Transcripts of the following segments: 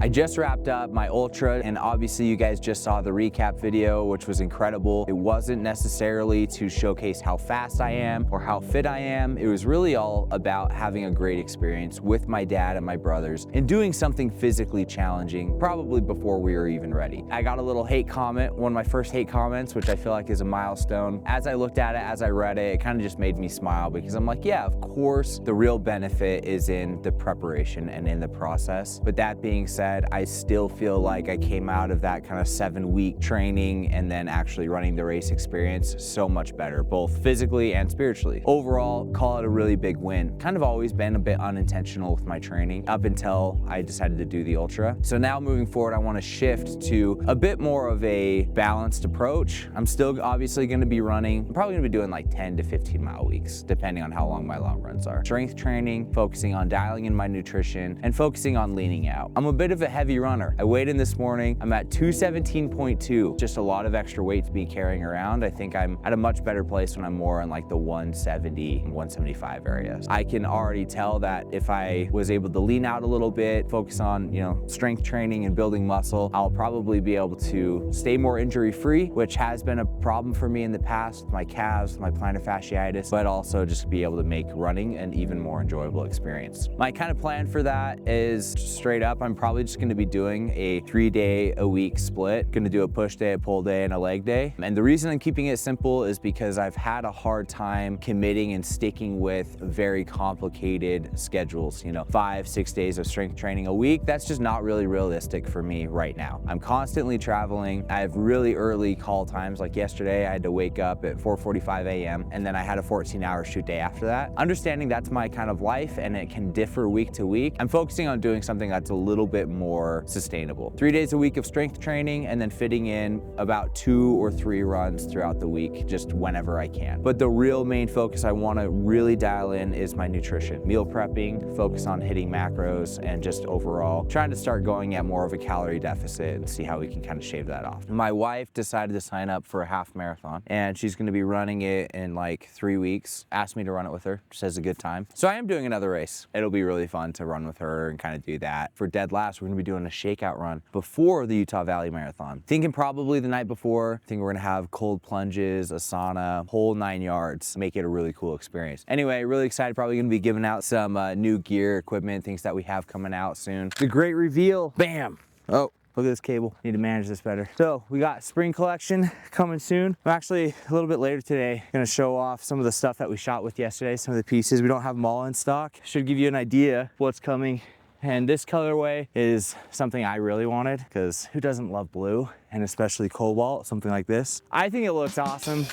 I just wrapped up my ultra, and obviously you guys just saw the recap video, which was incredible. It wasn't necessarily to showcase how fast I am or how fit I am. It was really all about having a great experience with my dad and my brothers and doing something physically challenging, probably before we were even ready. I got a little hate comment, one of my first hate comments, which I feel like is a milestone. As I looked at it, as I read it, it kind of just made me smile because I'm like, yeah, of course, the real benefit is in the preparation and in the process. But that being said, I still feel like I came out of that kind of 7-week training and then actually running the race experience so much better, both physically and spiritually. Overall, call it a really big win. Kind of always been a bit unintentional with my training up until I decided to do the ultra. So now moving forward, I want to shift to a bit more of a balanced approach. I'm still obviously going to be running, I'm probably going to be doing like 10 to 15 mile weeks, depending on how long my long runs are. Strength training, focusing on dialing in my nutrition, and focusing on leaning out. I'm a bit of a heavy runner. I weighed in this morning, I'm at 217.2, just a lot of extra weight to be carrying around. I think I'm at a much better place when I'm more in like the 170, 175 areas. I can already tell that if I was able to lean out a little bit, focus on, strength training and building muscle, I'll probably be able to stay more injury free, which has been a problem for me in the past with my calves, my plantar fasciitis, but also just be able to make running an even more enjoyable experience. My kind of plan for that is straight up, I'm probably just gonna be doing a 3-day-a-week split. Gonna do a push day, a pull day, and a leg day. And the reason I'm keeping it simple is because I've had a hard time committing and sticking with very complicated schedules, 5-6 days of strength training a week. That's just not really realistic for me right now. I'm constantly traveling. I have really early call times. Like yesterday, I had to wake up at 4:45 a.m. and then I had a 14-hour shoot day after that. Understanding that's my kind of life and it can differ week to week, I'm focusing on doing something that's a little bit more sustainable. 3 days a week of strength training and then fitting in about 2 or 3 runs throughout the week, just whenever I can. But the real main focus I want to really dial in is my nutrition. Meal prepping, focus on hitting macros, and just overall trying to start going at more of a calorie deficit and see how we can kind of shave that off. My wife decided to sign up for a half marathon and she's going to be running it in like 3 weeks. Asked me to run it with her, just as a good time. So I am doing another race. It'll be really fun to run with her and kind of do that. For Dead Last, we're going to be doing a shakeout run before the Utah Valley Marathon. Thinking probably the night before. I think we're going to have cold plunges, a sauna, whole 9 yards. Make it a really cool experience. Anyway, really excited. Probably going to be giving out some new gear, equipment, things that we have coming out soon. The great reveal. Bam. Oh. Look at this cable. Need to manage this better. So we got spring collection coming soon. I'm actually a little bit later today gonna show off some of the stuff that we shot with yesterday, some of the pieces. We don't have them all in stock. Should give you an idea what's coming. And this colorway is something I really wanted because who doesn't love blue, and especially cobalt, something like this. I think it looks awesome.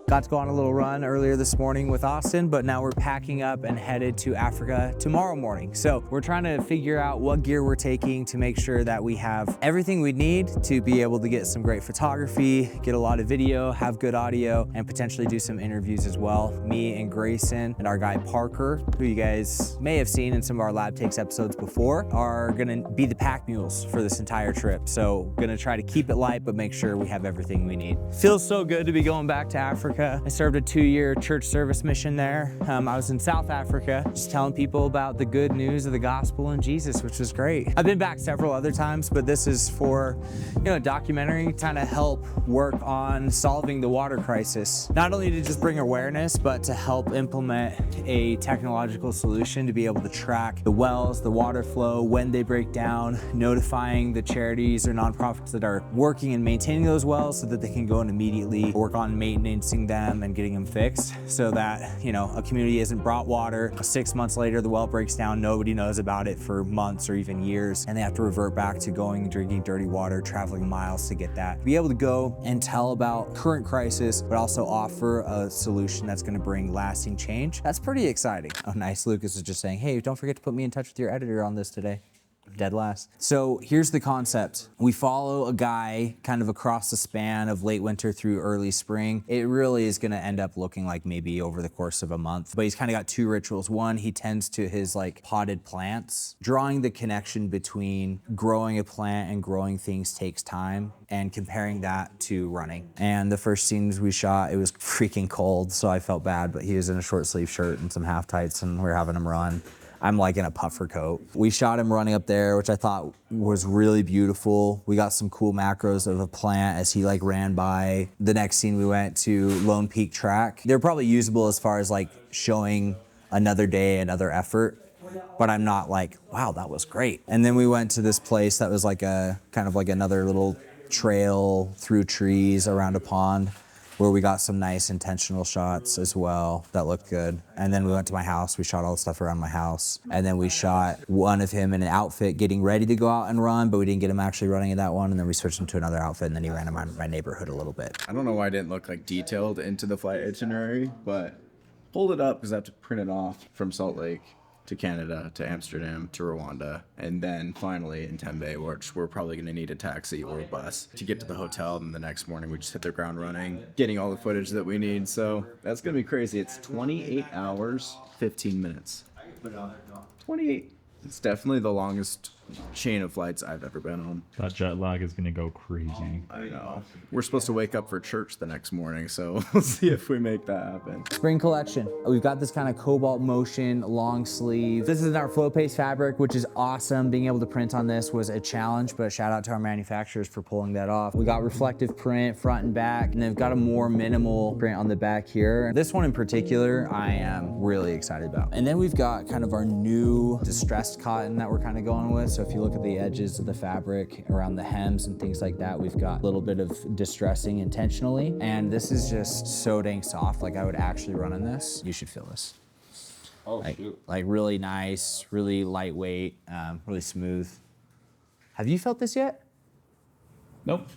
Got to go on a little run earlier this morning with Austin, but now we're packing up and headed to Africa tomorrow morning. So we're trying to figure out what gear we're taking to make sure that we have everything we need to be able to get some great photography, get a lot of video, have good audio, and potentially do some interviews as well. Me and Grayson and our guy Parker, who you guys may have seen in some of our Lab Takes episodes before, are gonna be the pack mules for this entire trip. So gonna try to keep it light, but make sure we have everything we need. Feels so good to be going back to Africa. I served a 2-year church service mission there. I was in South Africa, just telling people about the good news of the gospel and Jesus, which was great. I've been back several other times, but this is for, a documentary trying to help work on solving the water crisis. Not only to just bring awareness, but to help implement a technological solution to be able to track the wells, the water flow, when they break down, notifying the charities or nonprofits that are working and maintaining those wells so that they can go and immediately work on maintaining them and getting them fixed so that, a community isn't brought water. 6 months later, the well breaks down, nobody knows about it for months or even years, and they have to revert back to going and drinking dirty water, traveling miles to get that. Be able to go and tell about current crisis, but also offer a solution that's gonna bring lasting change. That's pretty exciting. Oh, nice. Lucas is just saying, hey, don't forget to put me in touch with your editor on this today. Dead last. So here's the concept. We follow a guy kind of across the span of late winter through early spring. It really is gonna end up looking like maybe over the course of a month, but he's kind of got 2 rituals. One, he tends to his potted plants. Drawing the connection between growing a plant and growing things takes time, and comparing that to running. And the first scenes we shot, it was freaking cold, so I felt bad, but he was in a short sleeve shirt and some half tights and we were having him run. I'm like in a puffer coat. We shot him running up there, which I thought was really beautiful. We got some cool macros of a plant as he like ran by. The next scene we went to Lone Peak Track. They're probably usable as far as like showing another day, another effort, but I'm not like, wow, that was great. And then we went to this place that was like a kind of like another little trail through trees around a pond where we got some nice intentional shots as well that looked good. And then we went to my house, we shot all the stuff around my house. And then we shot one of him in an outfit getting ready to go out and run, but we didn't get him actually running in that one. And then we switched him to another outfit and then he ran in my neighborhood a little bit. I don't know why I didn't look like detailed into the flight itinerary, but pulled it up because I have to print it off from Salt Lake to Canada, to Amsterdam, to Rwanda, and then finally in Tembe, which we're probably gonna need a taxi or a bus to get to the hotel. And the next morning we just hit the ground running, getting all the footage that we need. So that's gonna be crazy. It's 28 hours, 15 minutes. 28. It's definitely the longest chain of flights I've ever been on. That jet lag is gonna go crazy. I know. We're supposed to wake up for church the next morning, so we'll see if we make that happen. Spring collection. We've got this kind of cobalt motion long sleeve. This is our flow paste fabric, which is awesome. Being able to print on this was a challenge, but shout out to our manufacturers for pulling that off. We got reflective print front and back, and they've got a more minimal print on the back here. This one in particular, I am really excited about. And then we've got kind of our new distressed cotton that we're kind of going with. So if you look at the edges of the fabric around the hems and things like that, we've got a little bit of distressing intentionally. And this is just so dang soft. Like I would actually run in this. You should feel this. Oh, shoot. Like really nice, really lightweight, really smooth. Have you felt this yet? Nope.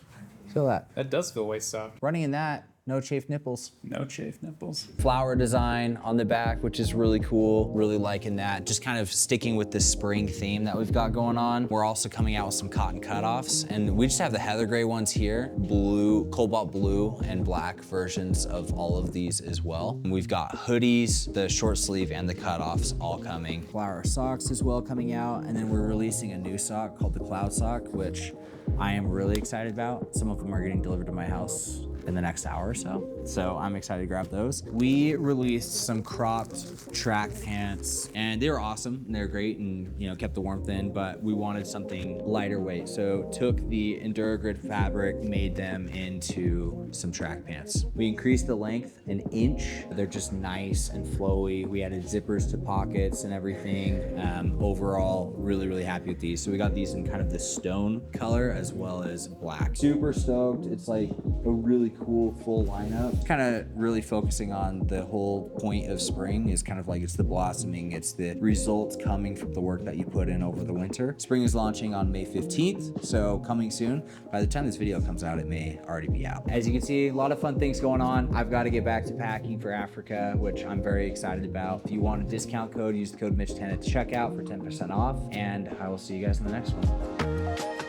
Feel that. That does feel way soft. Running in that, no chafed nipples. No chafed nipples. Flower design on the back, which is really cool. Really liking that. Just kind of sticking with this spring theme that we've got going on. We're also coming out with some cotton cutoffs, and we just have the heather gray ones here, blue, cobalt blue, and black versions of all of these as well. And we've got hoodies, the short sleeve, and the cutoffs all coming. Flower socks as well coming out, and then we're releasing a new sock called the Cloud Sock, which I am really excited about. Some of them are getting delivered to my house in the next hour or so. So I'm excited to grab those. We released some cropped track pants and they were awesome and they're great and kept the warmth in, but we wanted something lighter weight. So took the EnduraGrid fabric, made them into some track pants. We increased the length an inch. They're just nice and flowy. We added zippers to pockets and everything. Overall, really, really happy with these. So we got these in kind of the stone color as well as black. Super stoked. It's like a really cool full lineup. Kind of really focusing on the whole point of spring is kind of like it's the blossoming, it's the results coming from the work that you put in over the winter. Spring is launching on May 15th, so coming soon. By the time this video comes out, it may already be out. As you can see, a lot of fun things going on. I've got to get back to packing for Africa, which I'm very excited about. If you want a discount code, use the code Mitch10 at checkout for 10% off, and I will see you guys in the next one.